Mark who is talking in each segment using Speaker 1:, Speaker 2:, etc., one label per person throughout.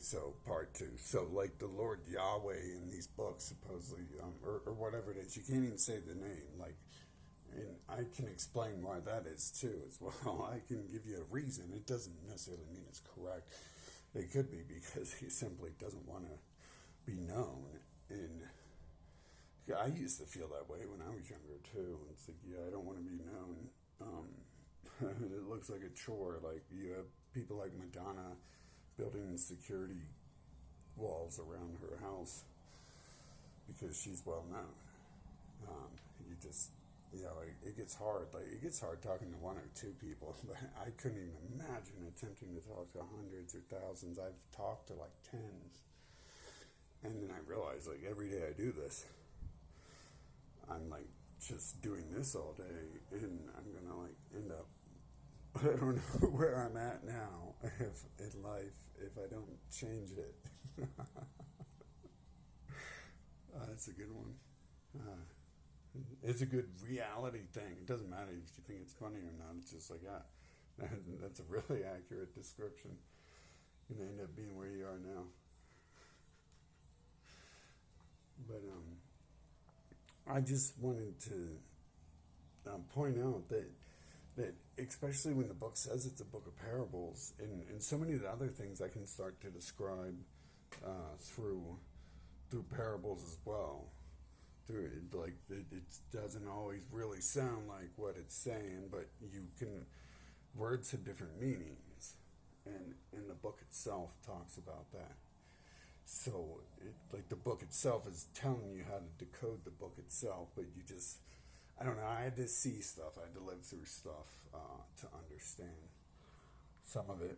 Speaker 1: so part two. So, like the Lord Yahweh in these books, supposedly, or whatever it is, you can't even say the name. Like, and I can explain why that is too, as well. I can give you a reason. It doesn't necessarily mean it's correct. It could be because he simply doesn't want to be known. And yeah, I used to feel that way when I was younger too. It's like, yeah, I don't want to be known. It looks like a chore. Like you have people like Madonna building security walls around her house because she's well known. You just, it gets hard. Like it gets hard talking to one or two people. But I couldn't even imagine attempting to talk to hundreds or thousands. I've talked to like tens, and then I realized like every day I do this, I'm like just doing this all day, and I'm gonna like end up. I don't know where I'm at now if in life if I don't change it. That's a good one. It's a good reality thing. It doesn't matter if you think it's funny or not. It's just like, that's a really accurate description. You end up being where you are now. But I just wanted to point out that especially when the book says it's a book of parables, and so many of the other things I can start to describe through parables as well. It doesn't always really sound like what it's saying, but words have different meanings, and the book itself talks about that. So, the book itself is telling you how to decode the book itself, but I don't know, I had to see stuff, I had to live through stuff to understand some of it.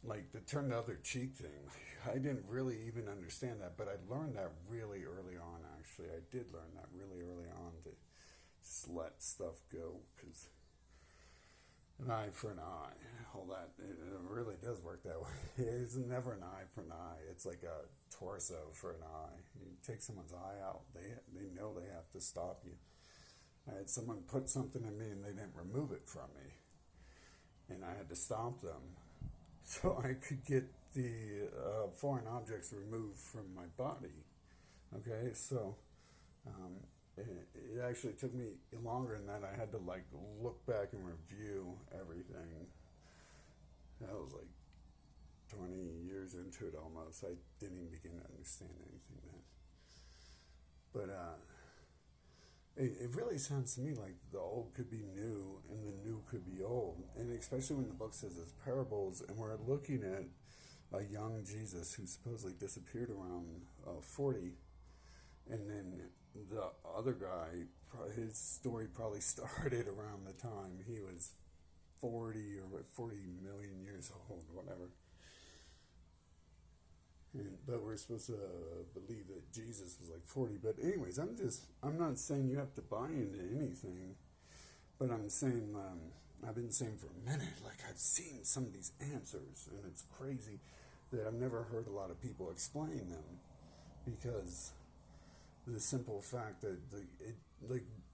Speaker 1: Like the turn the other cheek thing, I didn't really even understand that, but I learned that really early on, actually. I did learn that really early on to just let stuff go, because an eye for an eye, all that, it really does work that way. It's never an eye for an eye. It's like a torso for an eye. You take someone's eye out, they know they have to stop you. I had someone put something in me and they didn't remove it from me, and I had to stop them so I could get the foreign objects removed from my body. Okay, so it actually took me longer than that. I had to look back and review everything. That was 20 years into it almost. I didn't even begin to understand anything then. But it really sounds to me like the old could be new and the new could be old. And especially when the book says it's parables, and we're looking at a young Jesus who supposedly disappeared around 40, and then the other guy, his story probably started around the time he was 40 or 40 million years old, whatever. But we're supposed to believe that Jesus was 40. But anyways, I'm not saying you have to buy into anything, but I'm saying, I've been saying for a minute, I've seen some of these answers, and it's crazy that I've never heard a lot of people explain them, because the simple fact that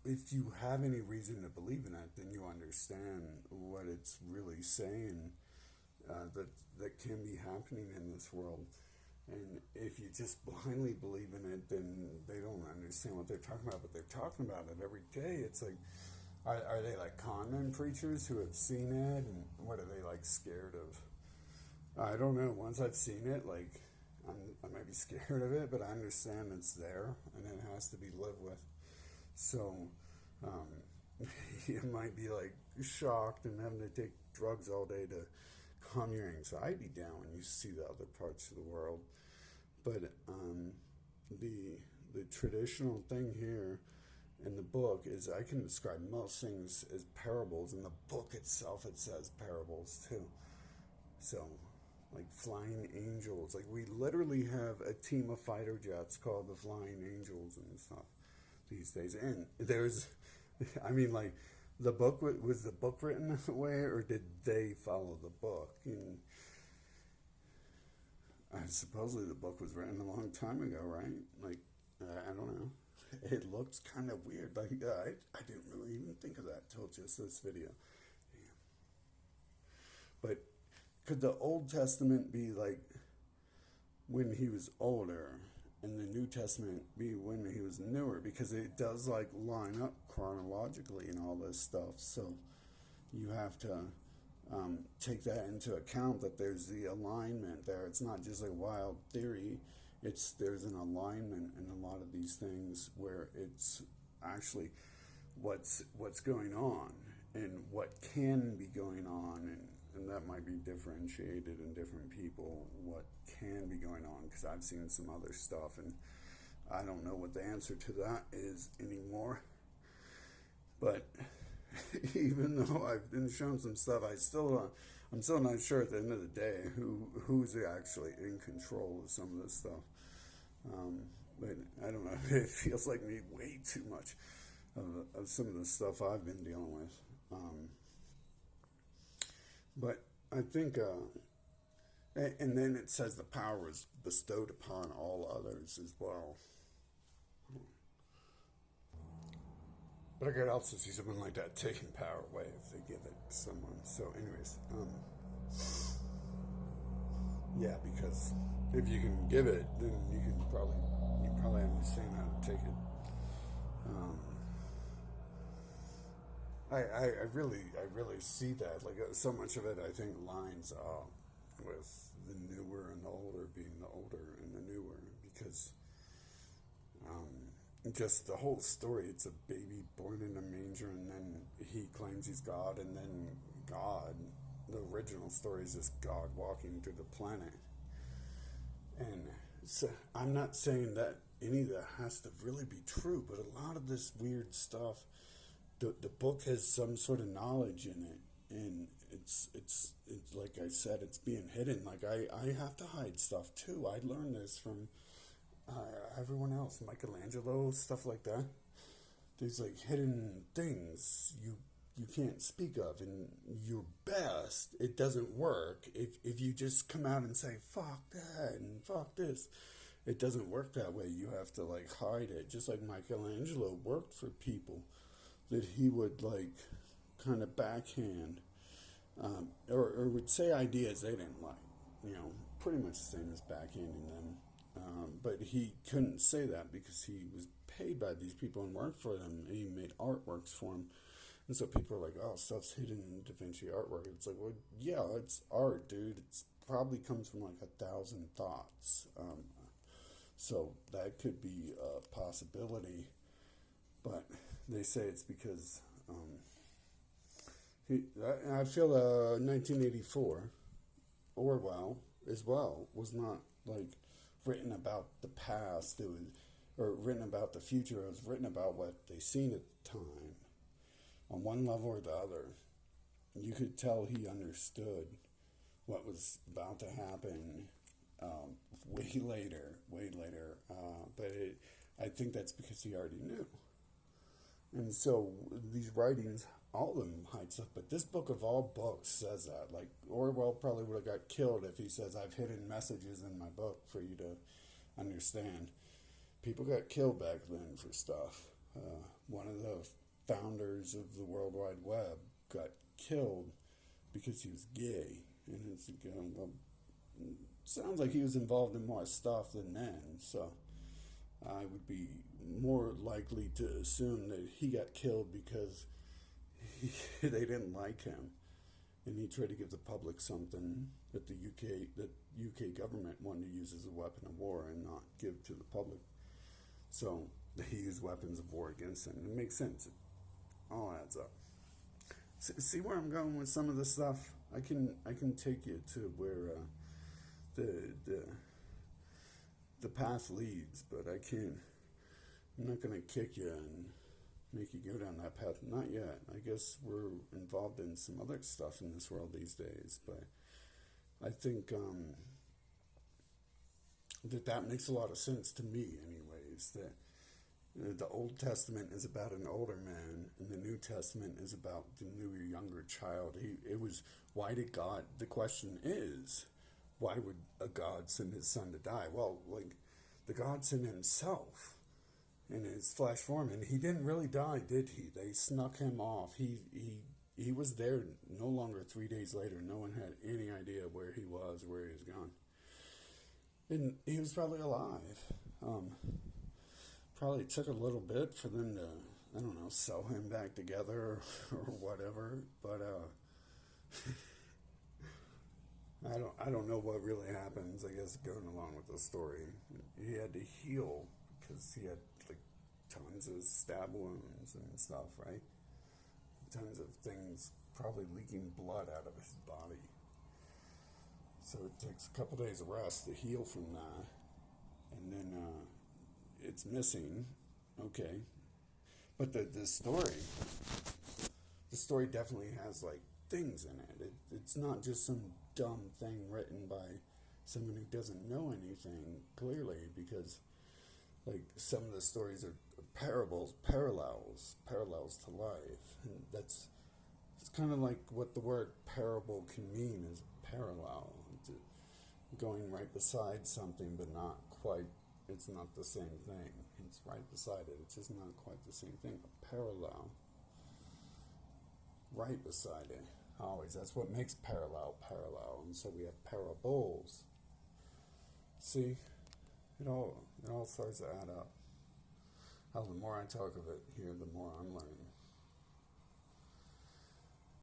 Speaker 1: if you have any reason to believe in it, then you understand what it's really saying, that can be happening in this world. And if you just blindly believe in it, then they don't understand what they're talking about, but they're talking about it every day. It's are they con men preachers who have seen it, and what are they scared of? I don't know. Once I've seen it, I might be scared of it, but I understand it's there, and it has to be lived with. So, you might be shocked and having to take drugs all day to calm your anxiety down when you see the other parts of the world. But the traditional thing here in the book is I can describe most things as parables. In the book itself, it says parables too. So, flying angels. We literally have a team of fighter jets called the Flying Angels and stuff these days. And there's, the book, was the book written that way, or did they follow the book? And supposedly the book was written a long time ago, right? I don't know. It looks kind of weird. I didn't really even think of that till just this video. Damn. But could the Old Testament be when he was older, and the New Testament be when he was newer, because it does like line up chronologically and all this stuff. So you have to take that into account, that there's the alignment there. It's not just a wild theory. There's an alignment in a lot of these things where it's actually what's going on and what can be going on, and that might be differentiated in different people, what can be going on, because I've seen some other stuff and I don't know what the answer to that is anymore. But even though I've been shown some stuff, I'm still not sure at the end of the day who's actually in control of some of this stuff. But I don't know, it feels like me way too much of some of the stuff I've been dealing with. But I think, and then it says the power was bestowed upon all others as well. But I could also see someone like that taking power away if they give it to someone. So anyways, yeah, because if you can give it, then you probably understand how to take it. I really see that. Like so much of it, I think, lines up with the newer and the older being the older and the newer, because just the whole story. It's a baby born in a manger, and then he claims he's God, and then God. The original story is just God walking through the planet, and so I'm not saying that any of that has to really be true, but a lot of this weird stuff. The book has some sort of knowledge in it, and it's like I said, it's being hidden. Like I have to hide stuff too. I learned this from everyone else, Michelangelo, stuff like that. There's like hidden things you can't speak of, and your best, it doesn't work if you just come out and say fuck that and fuck this. It doesn't work that way. You have to like hide it, just like Michelangelo worked for people that he would like kind of backhand, or would say ideas they didn't like, pretty much the same as backhanding them. But he couldn't say that because he was paid by these people and worked for them, and he made artworks for them. And so people are like, oh, stuff's hidden in Da Vinci artwork. It's like, well, yeah, it's art, dude. It's probably comes from like 1,000 thoughts. So that could be a possibility. But they say it's because I feel 1984 Orwell as well was not like written about the past. It was, or written about the future. It was written about what they seen at the time, on one level or the other. You could tell he understood what was about to happen way later. But I think that's because he already knew. And so these writings, all of them hide stuff, but this book of all books says that. Like Orwell probably would have got killed if he says, I've hidden messages in my book for you to understand. People got killed back then for stuff. One of the founders of the World Wide Web got killed because he was gay. And it's, well, sounds like he was involved in more stuff than men, so I would be more likely to assume that he got killed because they didn't like him, and he tried to give the public something that the UK government wanted to use as a weapon of war and not give to the public. So they used weapons of war against him. It makes sense. It all adds up. See where I'm going with some of this stuff? I can take you to where the path leads, but I'm not going to kick you and make you go down that path. Not yet. I guess we're involved in some other stuff in this world these days, but I think that makes a lot of sense to me anyways, that the Old Testament is about an older man, and the New Testament is about the newer, younger child. Why did God, the question is, why would a God send his son to die? Well, like, the God sent himself in his flesh form, and he didn't really die, did he? They snuck him off. He was there no longer 3 days later. No one had any idea where he was gone. And he was probably alive. Probably took a little bit for them to, I don't know, sew him back together or whatever. But I don't know what really happens. I guess going along with the story, he had to heal because he had like tons of stab wounds and stuff, right? Tons of things, probably leaking blood out of his body. So it takes a couple days of rest to heal from that, and then it's missing. Okay, but the story definitely has like things in it. It's not just some dumb thing written by someone who doesn't know anything clearly, because like some of the stories are parables, parallels to life, and it's kind of like what the word parable can mean is parallel, going right beside something, but not quite. It's not the same thing. It's right beside it. It's just not quite the same thing. A parallel, right beside it. Always. That's what makes parallel. And so we have parables. See, it all starts to add up. Hell, the more I talk of it here, the more I'm learning.